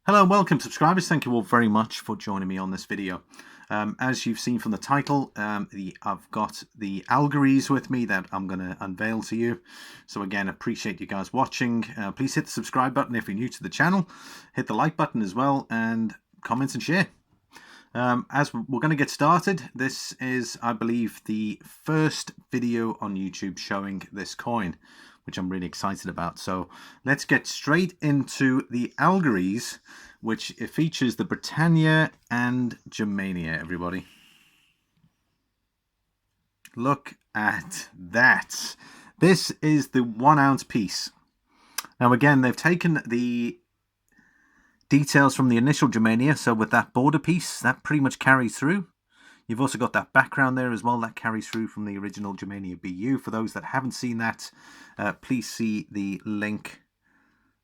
Hello and welcome, subscribers. Thank you all very much for joining me on this video. As you've seen from the title, I've got the Allegories with me that I'm going to unveil to you. So again, appreciate you guys watching. Please hit the subscribe button if you're new to the channel. Hit the like button as well, and comments and share. As we're going to get started, this is, I believe, the first video on YouTube showing this coin, which I'm really excited about. So let's get straight into the Allegories, which it features the Britannia and Germania, everybody. Look at that. This is the 1 ounce piece. Now again, they've taken the details from the initial Germania, so with that border piece, that pretty much carries through. You've also got that background there as well, that carries through from the original Germania BU. For those that haven't seen that, please see the link.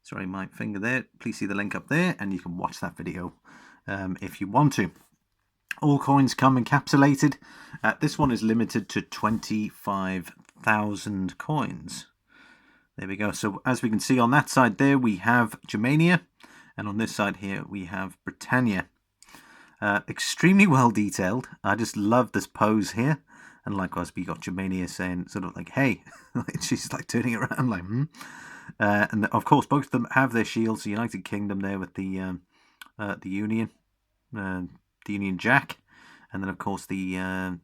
Sorry, my finger there. Please see the link up there, and you can watch that video if you want to. All coins come encapsulated. This one is limited to 25,000 coins. There we go. So as we can see on that side there, we have Germania, and on this side here, we have Britannia. Extremely well detailed. I just love this pose here. And likewise, we got Germania saying sort of like, hey. She's like turning around like, and of course, both of them have their shields. The United Kingdom there with the Union Jack. And then, of course, the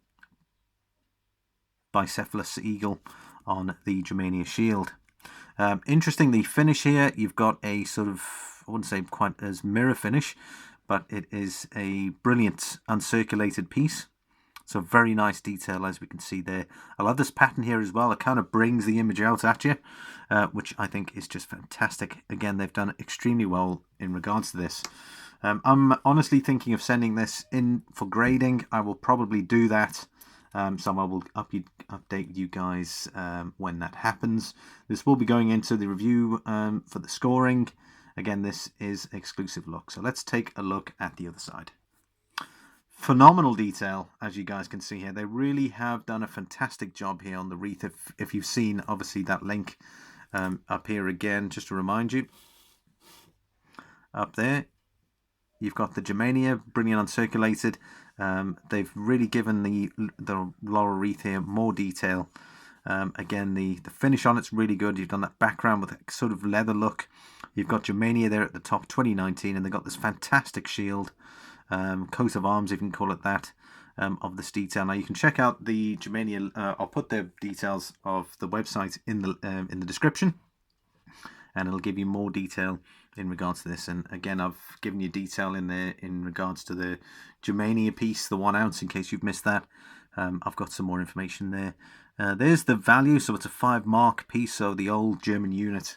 bicephalous eagle on the Germania shield. Interesting, the finish here, you've got a sort of, I wouldn't say quite as mirror finish, but it is a brilliant uncirculated piece. So very nice detail, as we can see there. I love this pattern here as well. It kind of brings the image out at you, which I think is just fantastic. Again, they've done extremely well in regards to this. I'm honestly thinking of sending this in for grading. I will probably do that. So I will update you guys when that happens. This will be going into the review for the scoring. Again, this is exclusive look. So let's take a look at the other side. Phenomenal detail, as you guys can see here. They really have done a fantastic job here on the wreath. If you've seen, obviously, that link up here again, just to remind you. Up there, you've got the Germania, brilliant uncirculated. They've really given the laurel wreath here more detail. Again, the finish on it's really good. You've done that background with a sort of leather look. You've got Germania there at the top, 2019, and they've got this fantastic shield, coat of arms, if you can call it that, of this detail. Now you can check out the Germania. I'll put the details of the website in the description, and it'll give you more detail in regards to this. And again, I've given you detail in there in regards to the Germania piece, the 1 ounce, in case you've missed that. I've got some more information there. There's the value, so it's a 5 mark piece. So the old German unit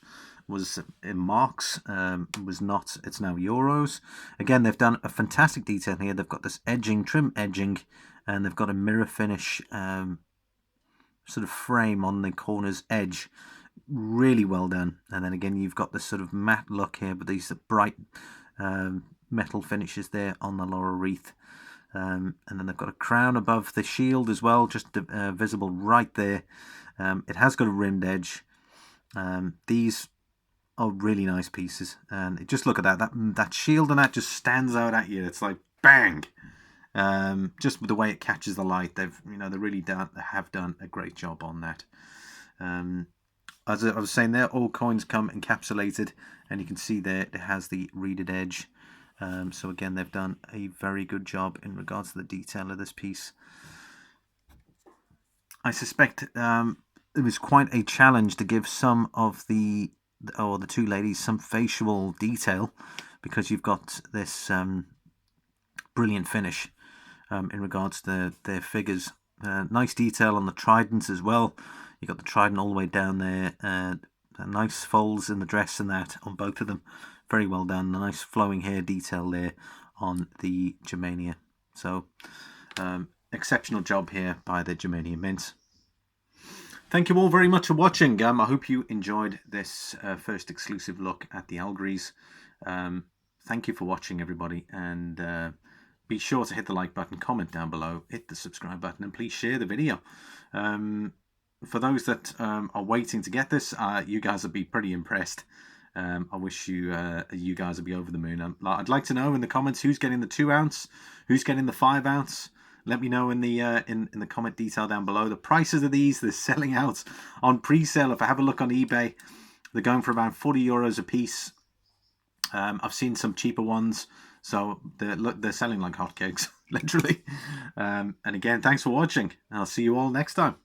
was in marks, was not, it's now euros. Again, they've done a fantastic detail here. They've got this edging, trim edging, and they've got a mirror finish sort of frame on the corner's edge. Really well done. And then again, you've got this sort of matte look here, but these are bright metal finishes there on the laurel wreath. And then they've got a crown above the shield as well, just visible right there. It has got a rimmed edge. These are really nice pieces, and just look at that shield, and that just stands out at you. It's like bang. Just with the way it catches the light, they really have done a great job on that. As I was saying there, all coins come encapsulated, and you can see there it has the reeded edge. So again, they've done a very good job in regards to the detail of this piece. I suspect it was quite a challenge to give some of the two ladies some facial detail, because you've got this brilliant finish in regards to their figures. Nice detail on the tridents as well. You've got the trident all the way down there. Nice folds in the dress and that on both of them. Very well done. A nice flowing hair detail there on the Germania. So exceptional job here by the Germania Mint. Thank you all very much for watching. I hope you enjoyed this first exclusive look at the Allegories. Thank you for watching, everybody, and be sure to hit the like button, comment down below, hit the subscribe button, and please share the video. For those that are waiting to get this, you guys will be pretty impressed. I wish you guys would be over the moon. I'd like to know in the comments who's getting the 2 ounce, who's getting the 5 ounce. Let me know in the in the comment detail down below. The prices of these, they're selling out on pre-sale. If I have a look on eBay, they're going for around €40 a piece. I've seen some cheaper ones, so they're selling like hotcakes, literally. And again, thanks for watching. I'll see you all next time.